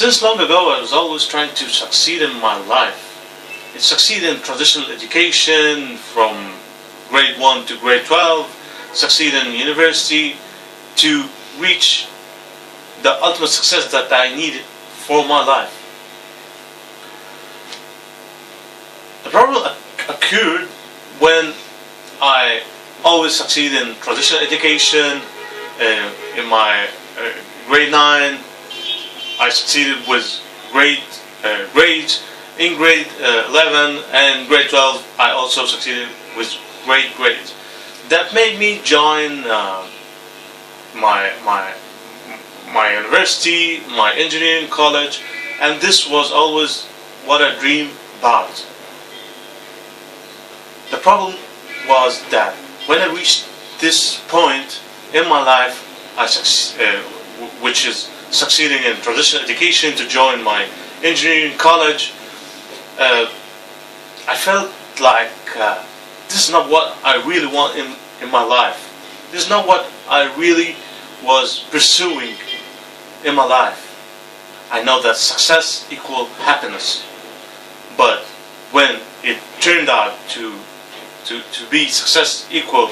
Since long ago, I was always trying to succeed in my life. It succeed in traditional education from grade 1 to grade 12, succeed in university to reach the ultimate success that I needed for my life. The problem occurred when I always succeed in traditional education. In my grade 9, I succeeded with grades. In grade 11 and grade 12, I also succeeded with great grades. That made me join my university, my engineering college, and this was always what I dreamed about. The problem was that when I reached this point in my life, which is succeeding in traditional education to join my engineering college, I felt like this is not what I really want in my life. This is not what I really was pursuing in my life. I know that success equals happiness, but when it turned out to be success equal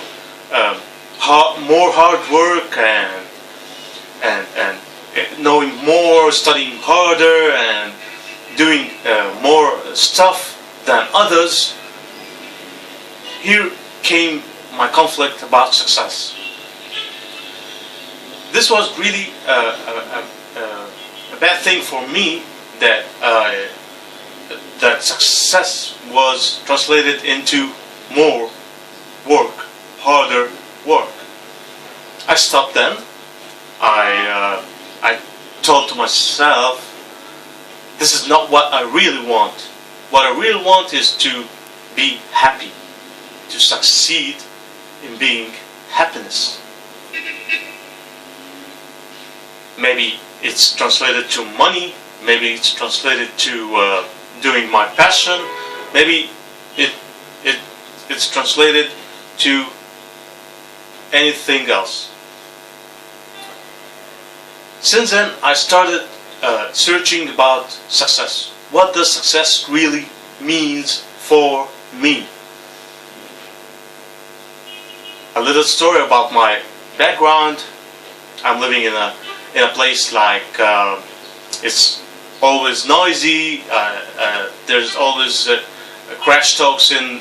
more hard work and knowing more, studying harder, and doing more stuff than others, here came my conflict about success. This was really a bad thing for me, that that success was translated into more work, harder work. I stopped then. I told to myself, this is not what I really want. What I really want is to be happy, to succeed in being happiness. Maybe it's translated to money, maybe it's translated to doing my passion, maybe it's translated to anything else. Since then, I started searching about success. What does success really means for me? A little story about my background. I'm living in a place like it's always noisy. There's always crash talks in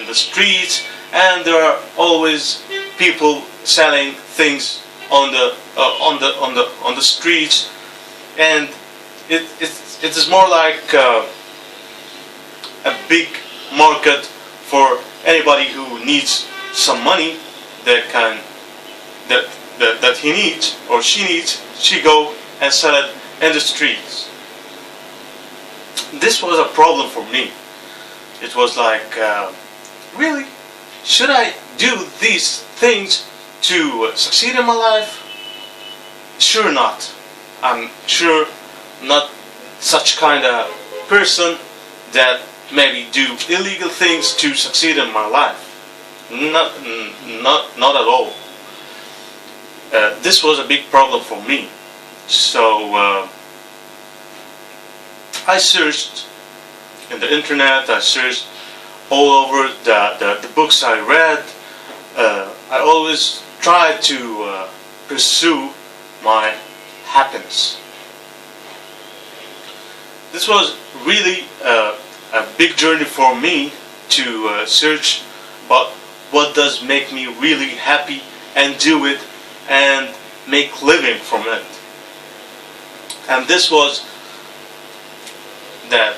the streets, and there are always people selling things on the streets, and it is more like a big market for anybody who needs some money that he needs or she needs. She go and sell it in the streets. This was a problem for me. It was like, really? Should I do these things to succeed in my life? Sure not. I'm sure not such kind of person that maybe do illegal things to succeed in my life. Not at all. This was a big problem for me. So I searched in the internet, I searched all over the books I read. I always tried to pursue my happiness. This was really a big journey for me to search about what does make me really happy and do it and make living from it. And this was that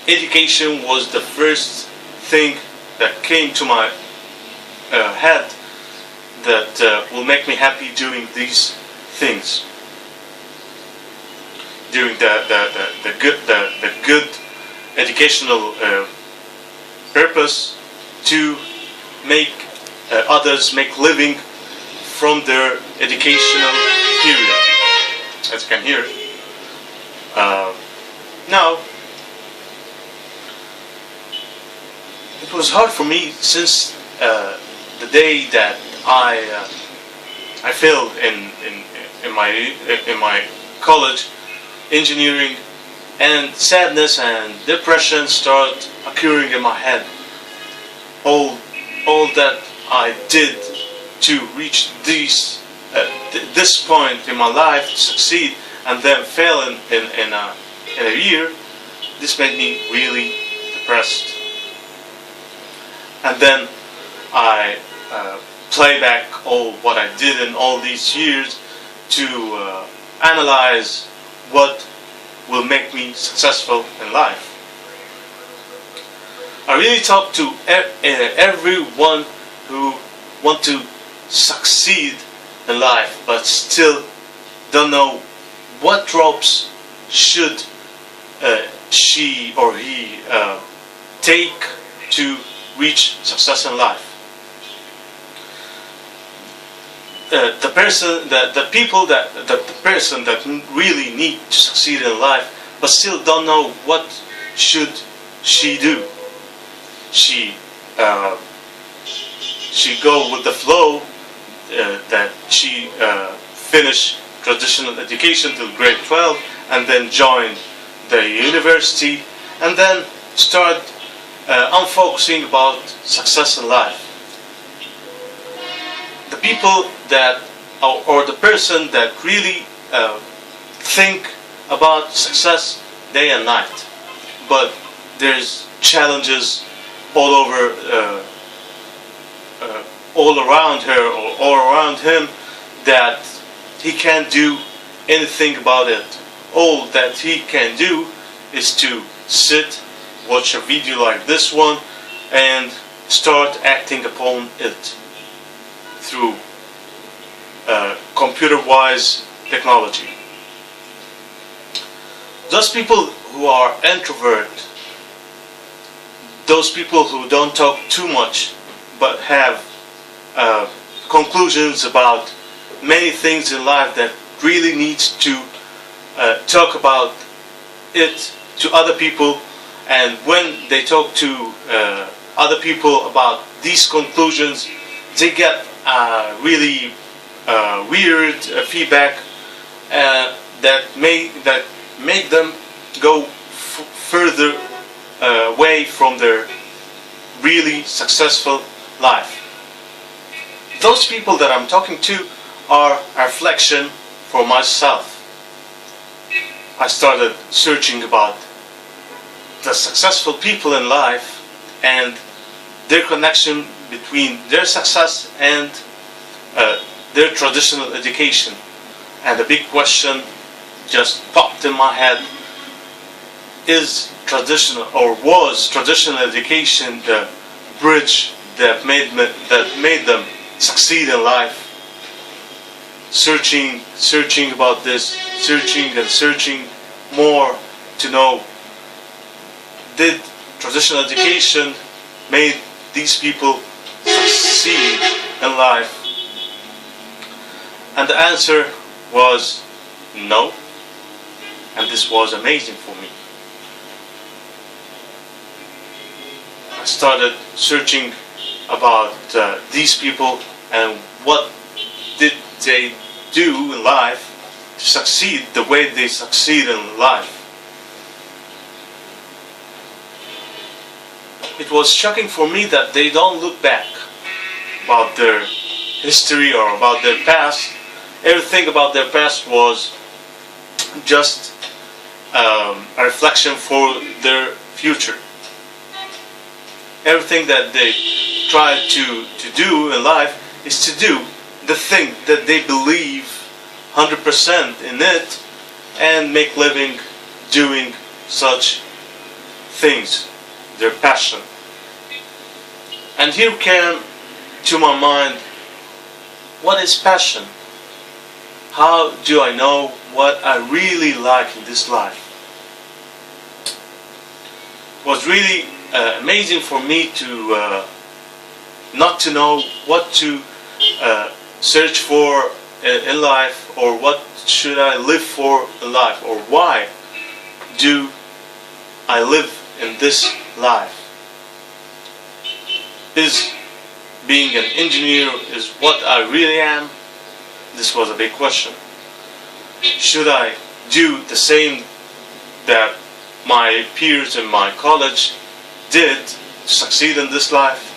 education was the first thing that came to my head that will make me happy doing these things, doing the good educational purpose to make others make living from their educational period, as you can hear. Now, it was hard for me since the day that I failed in my college. engineering, and sadness and depression start occurring in my head. All that I did to reach this point in my life to succeed, and then fail in a year, this made me really depressed. And then I play back all what I did in all these years to analyze what will make me successful in life. I really talk to everyone who want to succeed in life but still don't know what ropes should she or he take to reach success in life. The person that really need to succeed in life but still don't know what should she do. She go with the flow, that she finish traditional education till grade 12 and then join the university and then start unfocusing about success in life. The people that, or the person that really think about success day and night, but there's challenges all over, all around her or all around him, that he can't do anything about it. All that he can do is to sit, watch a video like this one, and start acting upon it through computer-wise technology. Those people who are introvert, those people who don't talk too much but have conclusions about many things in life that really needs to talk about it to other people, and when they talk to other people about these conclusions, they get really weird feedback that make them go further away from their really successful life. Those people that I'm talking to are a reflection for myself. I started searching about the successful people in life and their connection between their success and their traditional education. And the big question just popped in my head: is traditional, or was traditional education, the bridge that made them succeed in life? Searching about this, searching more to know, did traditional education made these people succeed in life? And the answer was no. And this was amazing for me. I started searching about these people and what did they do in life to succeed the way they succeed in life. It was shocking for me that they don't look back about their history or about their past. Everything about their past was just a reflection for their future. Everything that they try to do in life is to do the thing that they believe 100% in it, and make living doing such things, their passion. And here came to my mind, what is passion? How do I know what I really like in this life? It was really amazing for me to not to know what to search for in life, or what should I live for in life, or why do I live in this life. Is being an engineer is what I really am? This was a big question. Should I do the same that my peers in my college did to succeed in this life?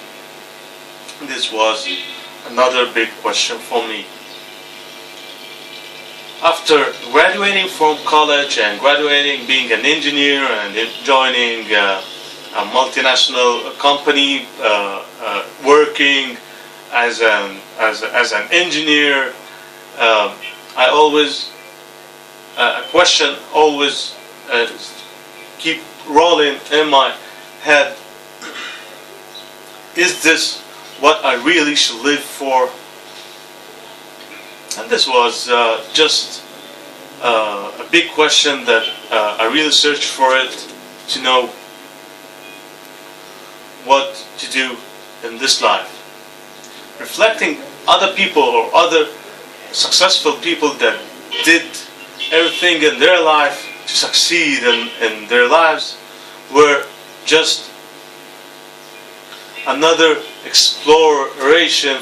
This was another big question for me. After graduating from college and graduating, being an engineer and joining a multinational company, working as an engineer, I always a question always keep rolling in my head: is this what I really should live for? And this was just a big question that I really searched for it, to know what to do in this life. Reflecting other people or other successful people that did everything in their life to succeed in their lives were just another exploration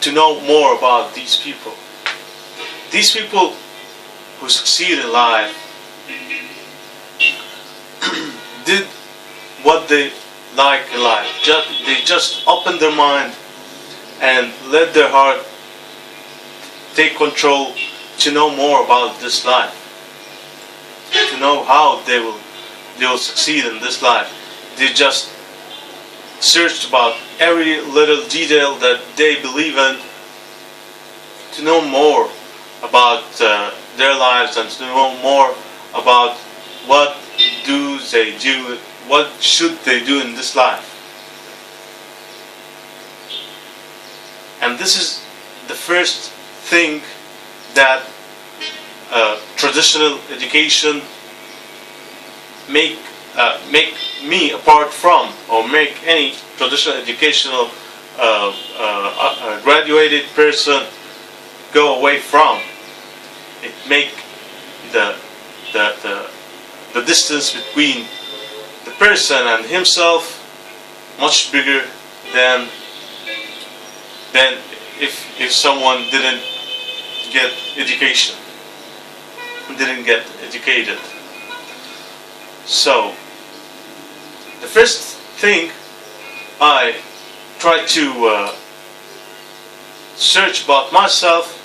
to know more about these people. These people who succeed in life did what they like in life. They just opened their mind and let their heart take control to know more about this life, to know how they will succeed in this life. They just searched about every little detail that they believe in, to know more about their lives and to know more about what do they do, what should they do in this life. And this is the first thing that traditional education make me apart from, or make any traditional educational graduated person go away from. It make the distance between the person and himself much bigger than if someone didn't get education, didn't get educated. So the first thing I try to search about myself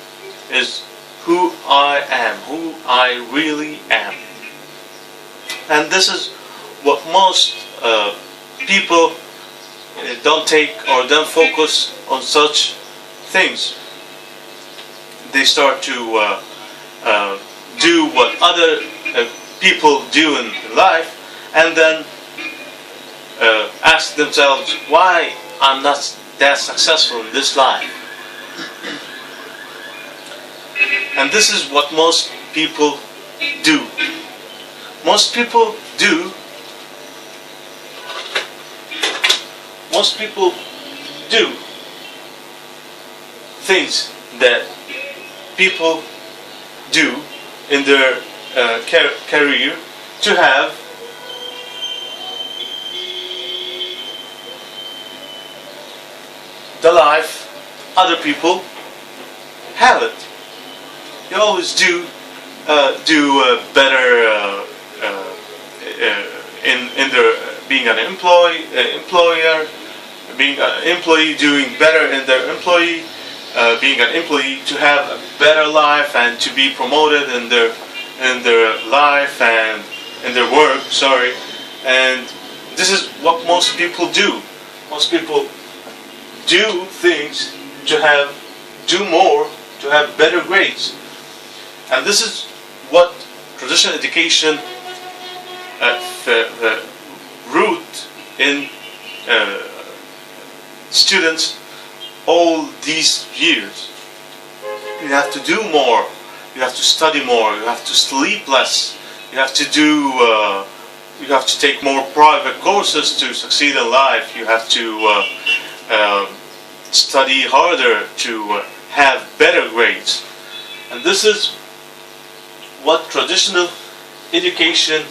is who I am, who I really am. And this is what most people don't take or don't focus on such things. They start to do what other people do in life, and then ask themselves why I'm not that successful in this life. And this is what most people do. Most people do things that people do in their career to have the life other people have it. You always do better in their being an employer, being an employee, doing better in their employee, being an employee, to have a better life and to be promoted in their life and in their work. Sorry, and this is what most people do. Most people do things to do more, to have better grades. And this is what traditional education root in students all these years. You have to do more, you have to study more, you have to sleep less, you have to take more private courses to succeed in life, you have to study harder to have better grades. And this is what traditional education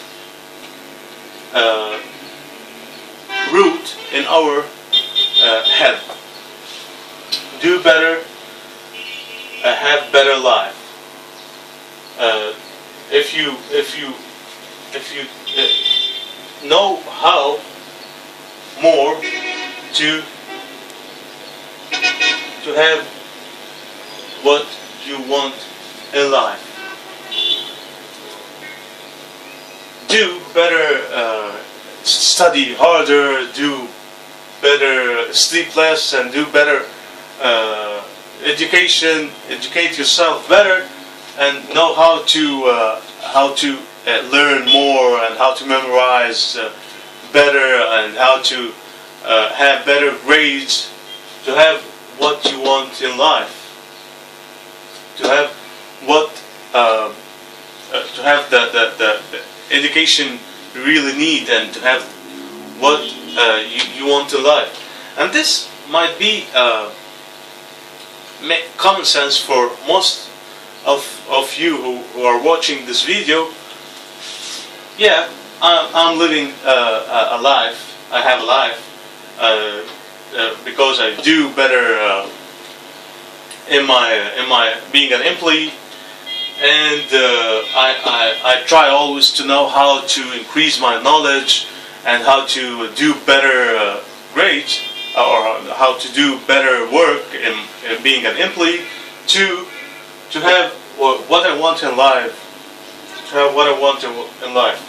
root in our head. Do better, have better life. If you if you know how more to have what you want in life. Do better, study harder, do better, sleep less, and do better educate yourself better, and know how to learn more, and how to memorize better, and how to have better grades, to have what you want in life, to have what to have the education you really need, and to have what you want in life. And this might be common sense for most of you who are watching this video. Yeah, I'm living a life. I have a life because I do better in my being an employee, and I try always to know how to increase my knowledge and how to do better grades, or how to do better work in being an employee, to have what I want in life, to have what I want in life.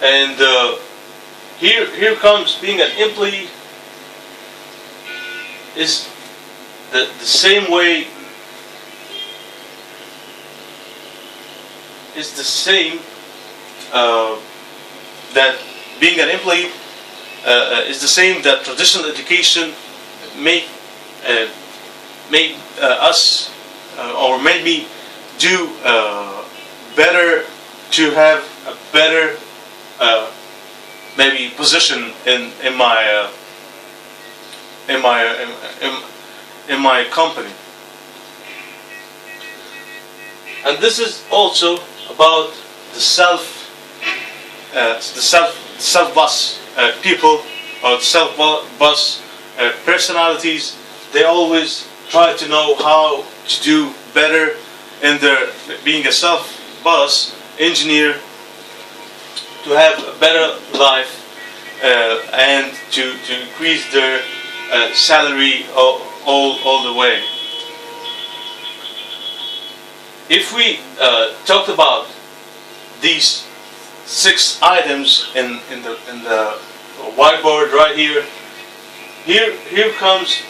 And here comes being an employee is the same way, is the same that being an employee is the same that traditional education make us or made me do better, to have a better maybe position in my company. And this is also about the self-boss people, or self-boss personalities. They always try to know how to do better in their being a self-boss engineer, to have a better life, and to increase their salary all the way. If we talked about these 6 items in the whiteboard right here, here comes.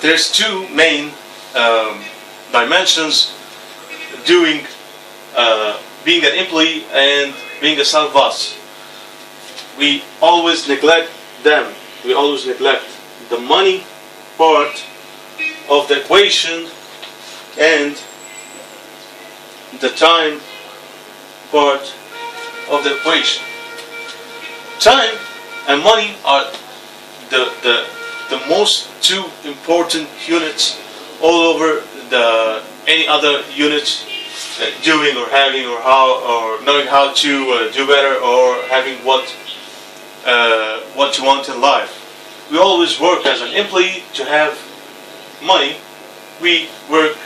There's 2 main dimensions doing being an employee and being a self-boss. We always neglect them. We always neglect the money part of the equation and the time part of the equation. Time and money are the most 2 important units all over any other units doing or having or knowing how to do better, or having what you want in life. We always work as an employee to have money. We work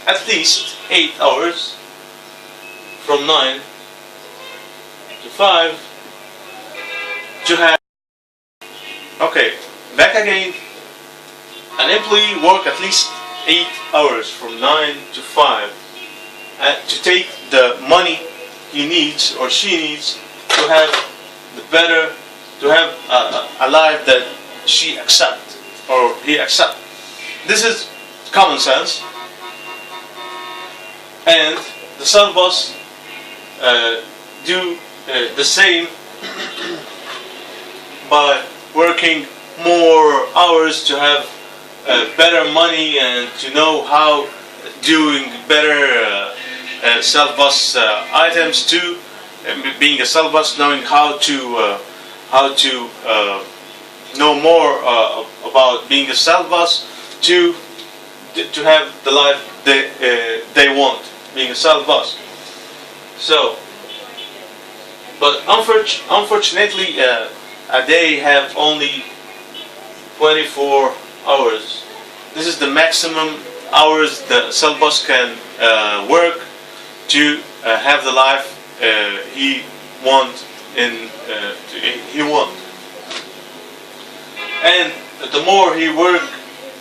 at least 8 hours, from 9 to 5, to have. Okay, back again. An employee work at least 8 hours, from 9 to 5, to take the money he needs or she needs to have to have a life that she accept or he accept. This is common sense. And the self-boss do the same by working more hours to have better money, and to know how doing better self-boss items too. Being a self-boss, knowing how to know more about being a self-boss, to have the life they want, being a self-boss. So, but unfortunately, a day have only 24 hours. This is the maximum hours the cell boss can work to have the life he want he want. And the more he work,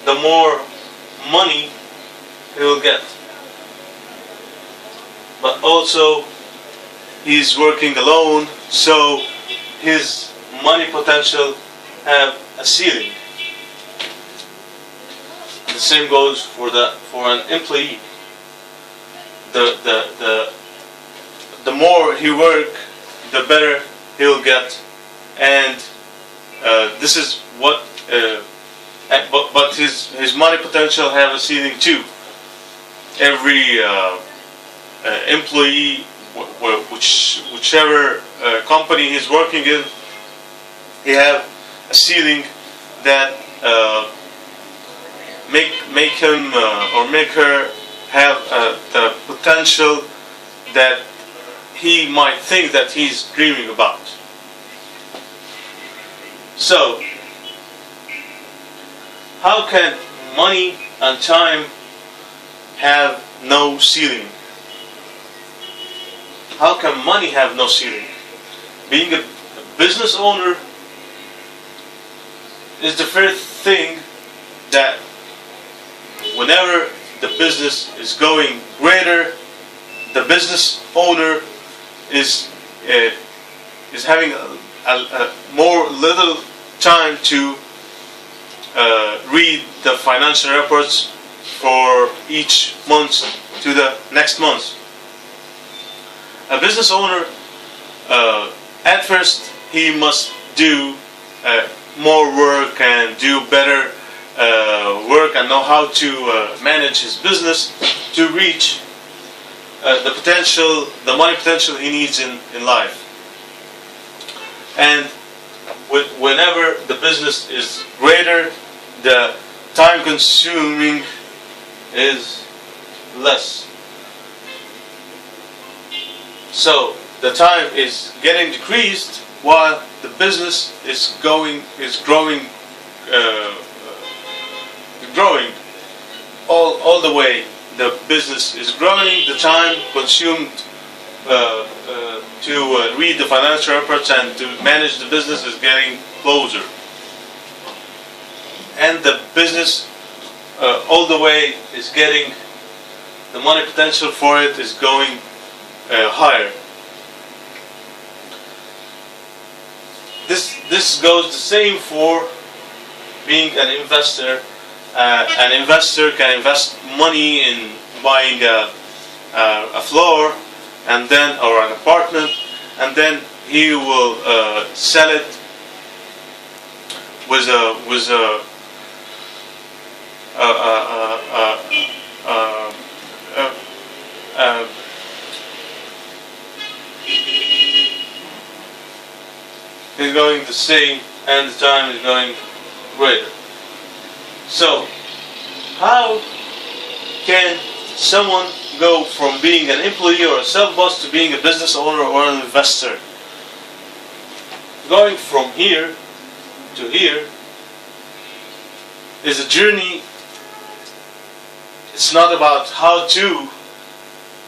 the more money he will get. But also he's working alone, so his money potential have a ceiling. The same goes for an employee. The more he work, the better he'll get, and this is what. But his money potential have a ceiling too. Every employee, whichever company he's working in, he have a ceiling that make him or make her have the potential that he might think that he's dreaming about. So, how can money and time have no ceiling? How can money have no ceiling? Being a business owner is the first thing that whenever the business is going greater, the business owner is having a more little time to read the financial reports for each month to the next month. A business owner, at first, he must do more work and do better work and know how to manage his business to reach the money potential he needs in life. And whenever the business is greater, the time consuming is less. So the time is getting decreased while the business is growing all the way. The business is growing, the time consumed to read the financial reports and to manage the business is getting closer. And the business all the way is getting, the money potential for it is going higher. This goes the same for being an investor. An investor can invest money in buying a floor and then or an apartment, and then he will sell it with he's going the same, and the time is going greater. So, how can someone go from being an employee or a self-boss to being a business owner or an investor? Going from here to here is a journey. It's not about how to.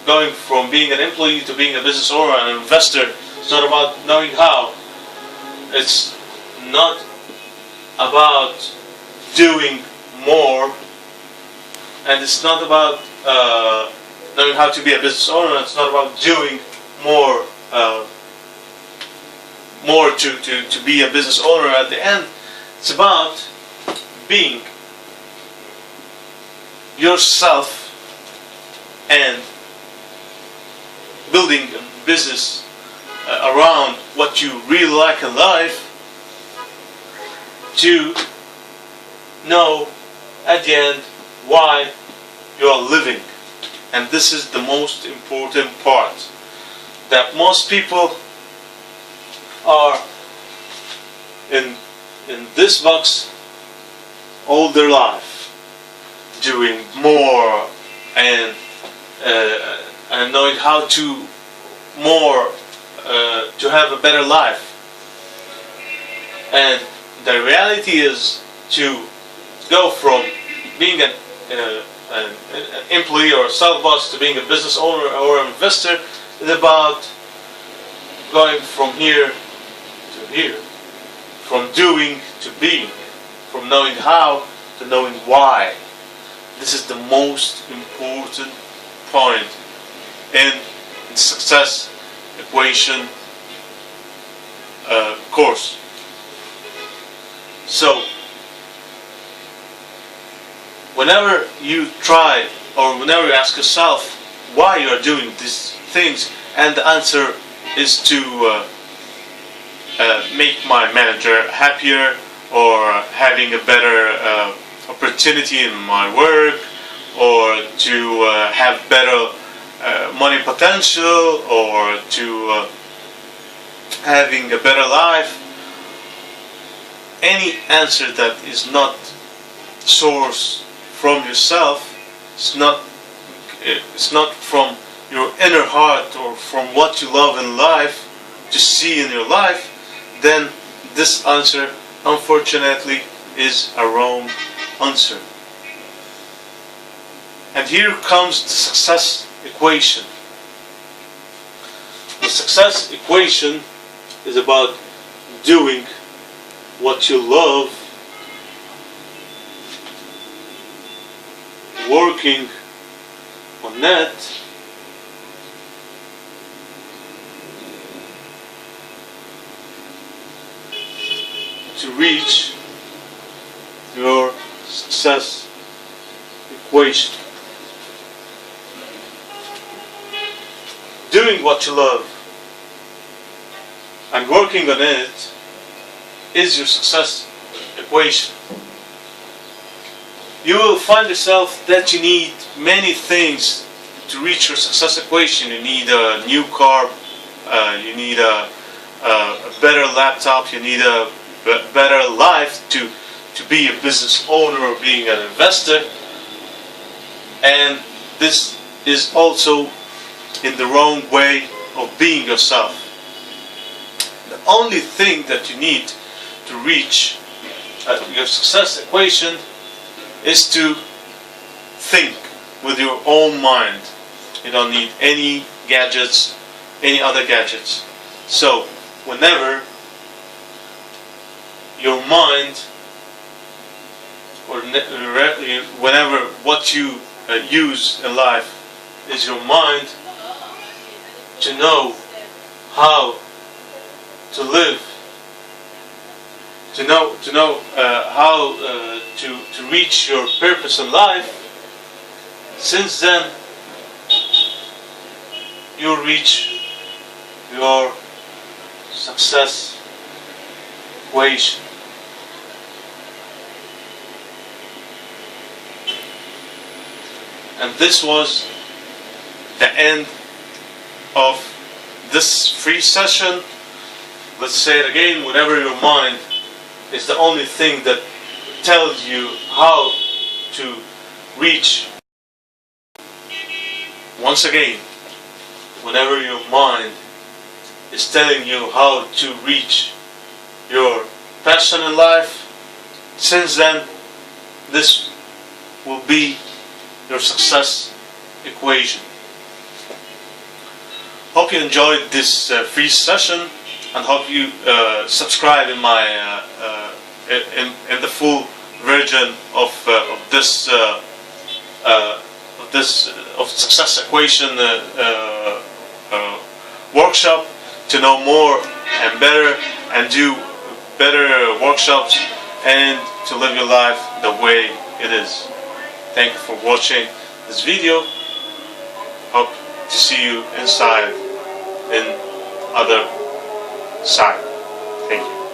Going from being an employee to being a business owner or an investor, it's not about knowing how. It's not about doing more, and it's not about knowing how to be a business owner. It's not about doing more to be a business owner at the end. It's about being yourself and building a business around what you really like in life, to know at the end why you are living. And this is the most important part, that most people are in this box all their life, doing more and knowing how to more to have a better life. And the reality is to go from being an employee or a self-boss to being a business owner or an investor is about going from here to here, from doing to being, from knowing how to knowing why. This is the most important point in the success equation course. So, whenever you try or whenever you ask yourself why you are doing these things, and the answer is to make my manager happier, or having a better opportunity in my work, or to have better money potential, or to having a better life, any answer that is not sourced from yourself, it's not from your inner heart or from what you love in life to see in your life, then this answer unfortunately is a wrong answer. And here comes the success equation. The success equation is about doing what you love, working on that, to reach your success equation. Doing what you love and working on it is your success equation. You will find yourself that you need many things to reach your success equation. You need a new car, you need a better laptop, you need a better life to be a business owner or being an investor. And this is also in the wrong way of being yourself. The only thing that you need to reach your success equation is to think with your own mind. You don't need any gadgets, any other gadgets. So whenever your mind, or whenever what you use in life is your mind, to know how to live, to know how to reach your purpose in life, since then you reach your success equation. And this was the end of this free session. Let's say it again. Whenever your mind is the only thing that tells you how to reach, once again, whenever your mind is telling you how to reach your passion in life, since then this will be your success equation. Hope you enjoyed this free session, and hope you subscribe in my in the full version of success equation workshop, to know more and better and do better workshops, and to live your life the way it is. Thank you for watching this video. Hope to see you inside in other side. Thank you.